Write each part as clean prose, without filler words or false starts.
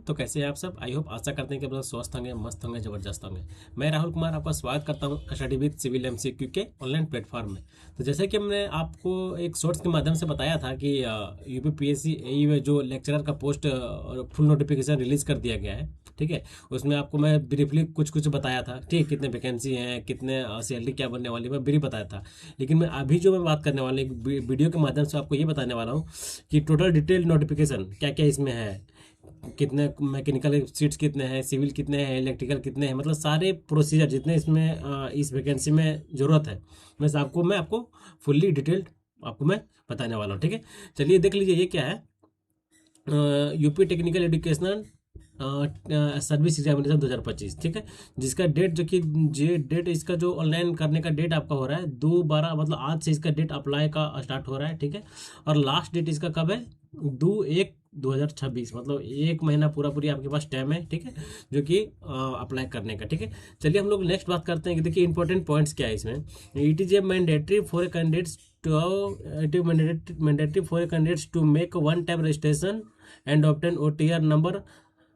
तो कैसे हैं आप सब? आई होप आशा करते हैं कि आप लोग स्वस्थ होंगे, मस्त होंगे, जबरदस्त होंगे। मैं राहुल कुमार आपका स्वागत करता हूं स्टडी विद सिविल एमसीक्यू के ऑनलाइन प्लेटफॉर्म में। तो जैसे कि हमने आपको एक शॉर्ट्स के माध्यम से बताया था कि यूपीपीएससी एई में जो लेक्चरर का पोस्ट फुल नोटिफिकेशन रिलीज कर दिया गया है, ठीक है। उसमें आपको मैं ब्रीफली कुछ कुछ बताया था, ठीक है, कितने वैकेंसी हैं, कितने सैलरी क्या बनने वाली है, मैं ब्रीफ बताया था। लेकिन मैं अभी जो मैं बात करने वाला हूं, एक वीडियो के माध्यम से आपको ये बताने वाला हूँ कि टोटल डिटेल नोटिफिकेशन क्या क्या इसमें है, कितने मैकेनिकल सीट्स कितने हैं, सिविल कितने हैं, इलेक्ट्रिकल कितने हैं, मतलब सारे प्रोसीजर जितने इसमें इस वैकेंसी में ज़रूरत है, मैं आपको फुल्ली डिटेल्ड आपको मैं बताने वाला हूँ, ठीक है। चलिए देख लीजिए ये क्या है। UP technical educational service examination 2025, ठीक है। जिसका डेट जो कि जे डेट इसका जो ऑनलाइन करने का डेट आपका हो रहा है 2/12, मतलब आज से इसका डेट अप्लाई का स्टार्ट हो रहा है, ठीक है। और लास्ट डेट इसका कब है? 2/1/2026, मतलब एक महीना पूरा पूरी आपके पास टाइम है, ठीक है, जो कि अप्लाई करने का, ठीक है। चलिए हम लोग नेक्स्ट बात करते हैं कि देखिए इंपॉर्टेंट पॉइंट्स क्या है इसमें। It is a mandatory for a candidates to make one time registration and obtain OTR number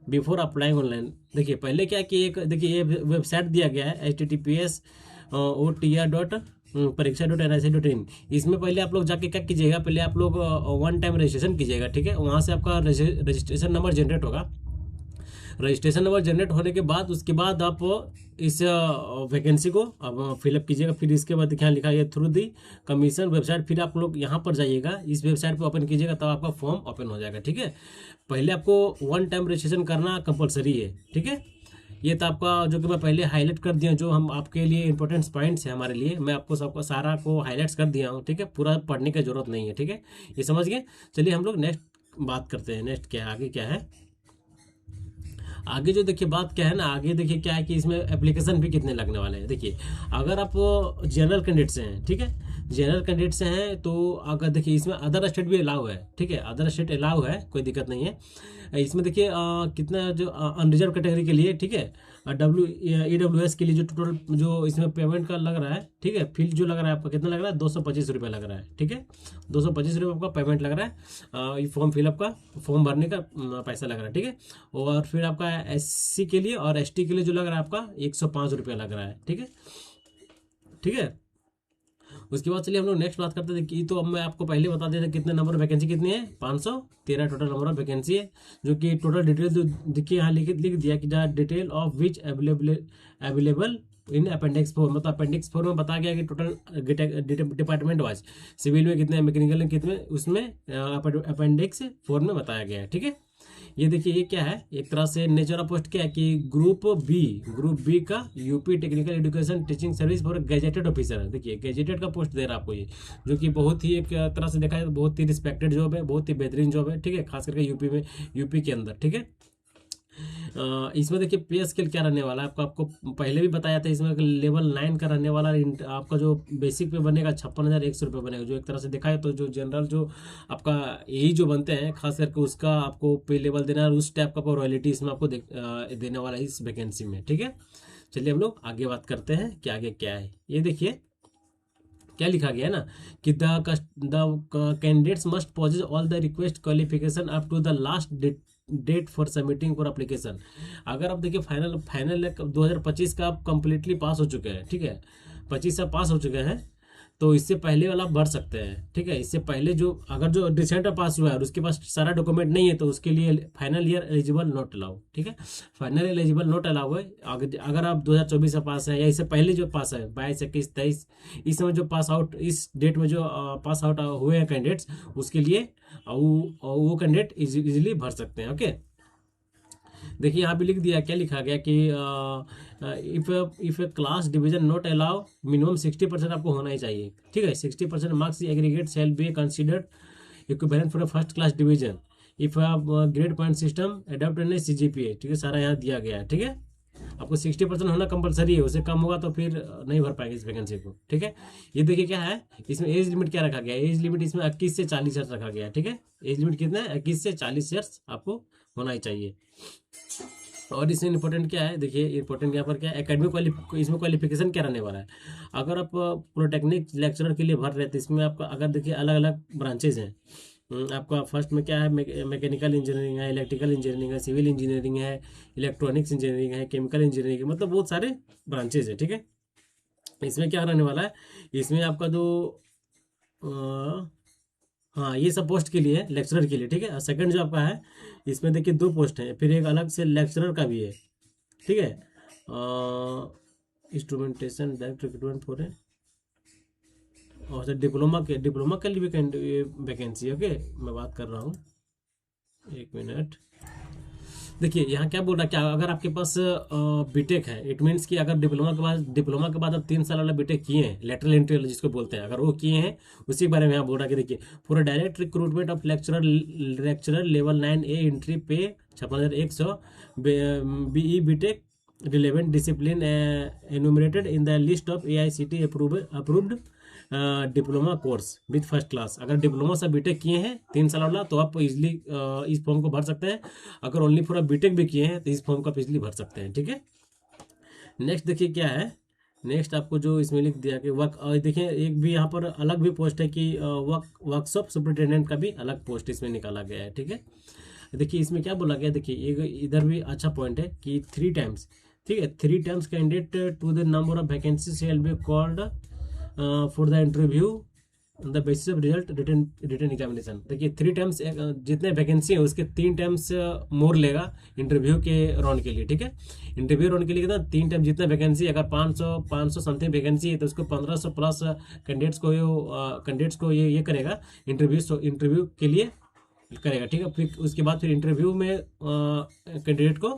before applying online. देखिए पहले क्या कि एक देखिए ये वेबसाइट दिया गया है https://OTR.परीक्षा.nic.in। इसमें पहले आप लोग जाके क्या कीजिएगा, पहले आप लोग वन टाइम रजिस्ट्रेशन कीजिएगा, ठीक है। वहाँ से आपका रजिस्ट्रेशन नंबर जनरेट होगा। रजिस्ट्रेशन नंबर जनरेट होने के बाद उसके बाद आप इस वैकेंसी को अब फिलअप कीजिएगा। फिर इसके बाद यहाँ लिखा है थ्रू दी कमीशन वेबसाइट, फिर आप लोग यहाँ पर जाइएगा, इस वेबसाइट पर ओपन कीजिएगा, तब आपका फॉर्म ओपन हो जाएगा, ठीक है। पहले आपको वन टाइम रजिस्ट्रेशन करना कंपलसरी है, ठीक है। ये तो आपका जो कि मैं पहले हाईलाइट कर दिया, जो हम आपके लिए इंपॉर्टेंट पॉइंट्स है हमारे लिए, मैं आपको सबको सारा को हाईलाइट्स कर दिया हूँ, ठीक है। पूरा पढ़ने की जरूरत नहीं है, ठीक है, ये समझ गए। चलिए हम लोग नेक्स्ट बात करते हैं। नेक्स्ट क्या है, आगे क्या है, आगे जो देखिए बात क्या है ना, आगे देखिए क्या है कि इसमें एप्लीकेशन भी कितने लगने वाले हैं। देखिए अगर आप जनरल कैंडिडेट से हैं, ठीक है, जनरल कैंडिडेट से हैं, तो अगर देखिए इसमें अदर स्टेट भी अलाउ है, ठीक है, अदर स्टेट अलाउ है, कोई दिक्कत नहीं है इसमें। देखिए कितना जो अनरिजर्व कैटेगरी के लिए, ठीक है, EWS के लिए जो टोटल जो इसमें पेमेंट का लग रहा है, ठीक है, फीस जो लग रहा है आपका कितना लग रहा है, 225 रुपये लग रहा है, ठीक है, 225 रुपये आपका पेमेंट लग रहा है। ये फॉर्म फिलअप का, फॉर्म भरने का पैसा लग रहा है, ठीक है। और फिर आपका SC के लिए और ST के लिए जो लग रहा है आपका 105 रुपये लग रहा है, ठीक है, ठीक है। उसके बाद चलिए हम लोग नेक्स्ट बात करते थे कि तो अब मैं आपको पहले बता देता कितने नंबर वैकेंसी कितनी है, 513 टोटल नंबर ऑफ वैकेंसी है, जो कि टोटल डिटेल देखिए यहाँ लिख दिया कि detail of which available in appendix 4, मतलब अपेंडिक्स 4 में बताया गया कि टोटल डिपार्टमेंट वाइज सिविल में कितने, मैकेनिकल में कितने, उसमें अपेंडिक्स 4 में बताया गया है, ठीक है। ये देखिए ये क्या है, एक तरह से नेचर ऑफ पोस्ट क्या है कि ग्रुप बी का UP technical education teaching service for gazetted officer है। देखिए गैजेटेड का पोस्ट दे रहा है आपको ये, जो कि बहुत ही एक तरह से देखा जाए तो बहुत ही रिस्पेक्टेड जॉब है, बहुत ही बेहतरीन जॉब है, ठीक है, खास करके यूपी के अंदर, ठीक है। इसमें देखिए पे स्केल क्या रहने वाला है आपको पहले भी बताया था। इसमें लेवल 9 का रहने वाला आपका जो बेसिक पे बनेगा 56,100 रुपये बनेगा, जो एक तरह से देखा है तो जो जनरल जो आपका यही जो बनते हैं खास करके उसका आपको पे लेवल देना है, उस टाइप का रॉयल्टी इसमें आपको देने वाला है इस वैकेंसी में, ठीक है। चलिए हम लोग आगे बात करते हैं कि आगे क्या है। ये देखिए क्या लिखा गया है ना कि the candidates must possess all the request qualification up to the last date for submitting for application. अगर आप देखिए फाइनल 2025 का आप कंप्लीटली पास हो चुके हैं, ठीक है, 25 से पास हो चुके हैं, तो इससे पहले वाला आप भर सकते हैं, ठीक है। इससे पहले जो अगर जो रिसेंट पास हुआ है और उसके पास सारा डॉक्यूमेंट नहीं है तो उसके लिए final year eligible not allow, ठीक है, फाइनल एलिजिबल नॉट अलाउ है। अगर आप 2024 से पास है या इससे पहले जो पास है 22, 21, 23, इस समय जो पास आउट इस डेट में जो पास आउट हुए हैं कैंडिडेट्स, उसके लिए वो कैंडिडेट इजीली भर सकते हैं, ओके। देखिए यहाँ भी लिख दिया, क्या लिखा गया कि if A class division not allow minimum 60% आपको होना ही चाहिए, ठीक है। 60% marks aggregate shall be considered equivalent for first class division if grade point system adopt in CGPA, ठीक है, सारा यहाँ दिया गया है, ठीक है। आपको 60% होना कंपलसरी है, उससे कम होगा तो फिर नहीं भर पाएंगे इस वैकेंसी को, ठीक है। ये देखिए क्या है, इसमें एज लिमिट क्या रखा गया है, एज लिमिट इसमें 21 से 40 ईयर्स रखा गया है, ठीक है। एज लिमिट कितना है, 21 से 40 ईयर्स आपको होना ही चाहिए। और इसमें इंपॉर्टेंट क्या है, देखिए इंपॉर्टेंट यहाँ पर क्या है, एकेडमिक इसमें क्वालिफिकेशन क्या रहने वाला है। अगर आप पॉलिटेक्निक लेक्चरर के लिए भर रहे हैं तो इसमें आपका अगर देखिए अलग अलग ब्रांचेज हैं, आपका फर्स्ट में क्या है, मैकेनिकल इंजीनियरिंग है, इलेक्ट्रिकल इंजीनियरिंग है, सिविल इंजीनियरिंग है, इलेक्ट्रॉनिक्स इंजीनियरिंग है, केमिकल इंजीनियरिंग है, मतलब बहुत सारे ब्रांचेज है। ठीक है, इसमें क्या रहने वाला है, इसमें आपका जो हाँ ये सब पोस्ट के लिए है, लेक्चरर के लिए। ठीक है, और सेकंड जो आपका है, इसमें देखिए 2 पोस्ट हैं, फिर एक अलग से लेक्चरर का भी है। ठीक है, इंस्ट्रूमेंटेशन डायरेक्ट रिक्रूटमेंट फॉर है, और सर डिप्लोमा के लिए भी वैकेंसी है। ओके, मैं बात कर रहा हूँ, 1 मिनट। देखिए यहाँ क्या बोल रहा है, क्या अगर आपके पास बीटेक है, इट मीन्स कि अगर डिप्लोमा के बाद आप 3 साल वाला बीटेक किए हैं, लेटरल एंट्री वाला जिसको बोलते हैं, अगर वो किए हैं, उसी के बारे में यहाँ बोल रहा है कि देखिए for direct recruitment of lecturer level 9A entry pay 56,100 BE BTech relevant discipline enumerated in the list of AICTE approved diploma course with first class. अगर डिप्लोमा से बीटेक किए हैं 3 साल वाला, तो आप इजिली इस फॉर्म को भर सकते हैं। अगर ओनली फॉर बीटेक भी किए हैं तो इस फॉर्म को आप इजिली भर सकते हैं। ठीक है, नेक्स्ट देखिए क्या है, नेक्स्ट आपको जो इसमें लिख दिया कि देखिए एक भी यहाँ पर अलग भी पोस्ट है कि वर्कशॉप सुपरिटेंडेंट का भी अलग पोस्ट इसमें निकाला गया है। ठीक है, देखिए इसमें क्या बोला गया, देखिए एक इधर भी अच्छा पॉइंट है कि 3 टाइम्स, ठीक है, 3 times candidate to the number of vacancy shall be called for the interview the basis of result written examination. देखिए 3 टाइम्स जितने वैकेंसी है उसके 3 टाइम्स मोर लेगा इंटरव्यू के राउंड के लिए। ठीक है, इंटरव्यू राउंड के लिए कितना 3 टाइम जितना वैकेंसी, अगर 500 समथिंग वैकेंसी है तो उसको 1500 प्लस कैंडिडेट्स को ये करेगा इंटरव्यू के लिए करेगा। ठीक है, फिर उसके बाद फिर इंटरव्यू में कैंडिडेट को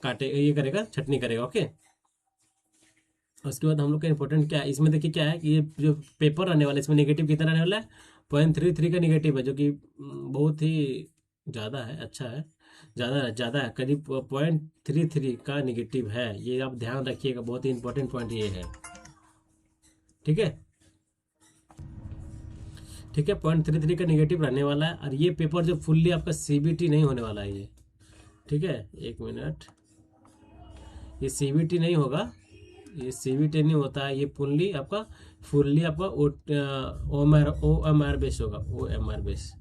ये करेगा, छटनी करेगा। ओके, उसके बाद हम लोग का इंपॉर्टेंट क्या है इसमें, देखिए क्या है कि ये जो पेपर आने वाला है इसमें नेगेटिव कितना रहने वाला है, 0.33 का नेगेटिव है, जो कि बहुत ही ज़्यादा है, अच्छा है, ज़्यादा है, करीब 0.33 का नेगेटिव है। ये आप ध्यान रखिएगा, बहुत ही इंपॉर्टेंट पॉइंट ये है। ठीक है, ठीक है, 0.33 का नेगेटिव रहने वाला है, और ये पेपर जो फुल्ली आपका CBT नहीं होने वाला है ये। ठीक है, 1 मिनट, ये CBT नहीं होगा, ये CBT नहीं होता है, ये फुल्ली आपका OMR बेस होगा, OMR बेस।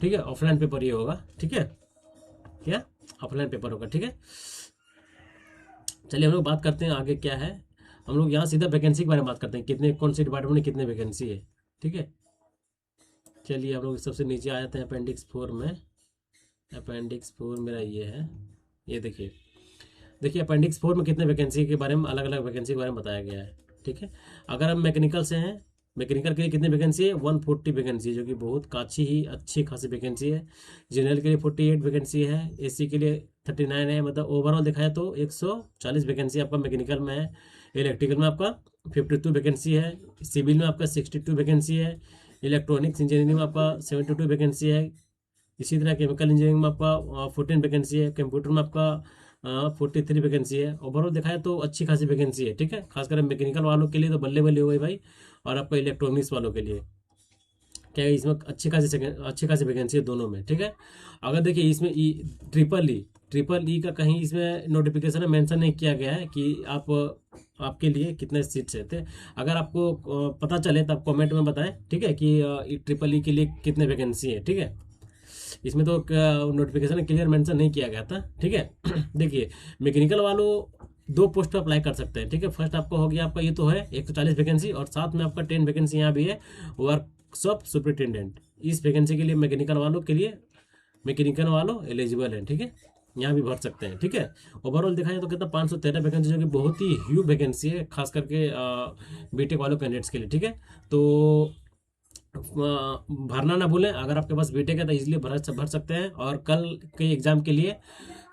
ठीक है, ऑफलाइन पेपर ये होगा। ठीक है, क्या ऑफलाइन पेपर होगा। ठीक है, चलिए हम लोग बात करते हैं आगे क्या है, हम लोग यहाँ सीधा वैकेंसी के बारे में बात करते हैं, कितने कौन से डिपार्टमेंट में कितने वैकेंसी है। ठीक है, चलिए हम लोग सबसे नीचे आ जाते हैं अपेंडिक्स 4 में। अपेंडिक्स 4 मेरा ये है, ये देखिए अपेंडिक्स 4 में कितने वैकेंसी के बारे में, अलग अलग वैकेंसी के बारे में बताया गया है। ठीक है, अगर हम मैकेनिकल से हैं, मैकेनिकल के लिए कितनी वैकेंसी है, 140 वैकेंसी है, जो कि बहुत अच्छी खासी वैकेंसी है। जनरल के लिए 48 वैकेंसी है, AC के लिए 39 है, मतलब ओवरऑल देखा है तो 140 वैकेंसी आपका मैकेनिकल में है। इलेक्ट्रिकल में आपका 52 वैकेंसी है, सिविल में आपका 62 वैकेंसी है, इलेक्ट्रॉनिक्स इंजीनियरिंग में आपका 72 वैकेंसी है, इसी तरह केमिकल इंजीनियरिंग में आपका 14 वैकेंसी है, कंप्यूटर में आपका 43 वैकेंसी है। ओवरऑल देखा है तो अच्छी खासी वैकेंसी है। ठीक है, खासकर मैकेनिकल वालों के लिए तो बल्ले बल्ले हो गई भाई, और आपका इलेक्ट्रॉनिक्स वालों के लिए क्या है, इसमें अच्छी खासी वैकेंसी है दोनों में। ठीक है, अगर देखिए इसमें ट्रिपल ई का कहीं इसमें नोटिफिकेशन में मेंशन नहीं किया गया है कि आपके लिए कितने सीट्स थे। अगर आपको पता चले तो आप कमेंट में बताएं। ठीक है, कि ट्रिपल ई के लिए कितने वैकेंसी है। ठीक है, इसमें तो नोटिफिकेशन क्लियर मेंशन नहीं किया गया था। ठीक है, देखिए मैकेनिकल वालों 2 पोस्ट पर अप्लाई कर सकते हैं। ठीक है, फर्स्ट आपका हो गया, आपका ये तो है 140 वैकेंसी, और साथ में आपका 10 वैकेंसी यहाँ भी है वर्कशॉप सुपरिटेंडेंट। इस वैकेंसी के लिए मैकेनिकल वालों एलिजिबल है। ठीक है, यहाँ भी भर सकते हैं। ठीक है, ओवरऑल देखा जाए तो कितना 513 वैकेंसी, जो कि बहुत ही ह्यूज वैकेंसी है, खास करके बीटेक वालों कैंडिडेट्स के लिए। ठीक है, तो भरना ना भूलें, अगर आपके पास बीटेक है तो इजीली भर सकते हैं। और कल के एग्जाम के लिए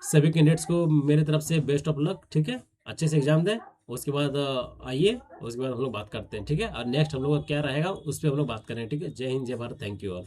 सभी कैंडिडेट्स को मेरे तरफ से बेस्ट ऑफ लक। ठीक है, अच्छे से एग्जाम दें, उसके बाद आइए, उसके बाद हम लोग बात करते हैं। ठीक है, और नेक्स्ट हम लोग का क्या रहेगा उस पर हम लोग बात करें। ठीक है, जय हिंद, जय भारत, थैंक यू ऑल।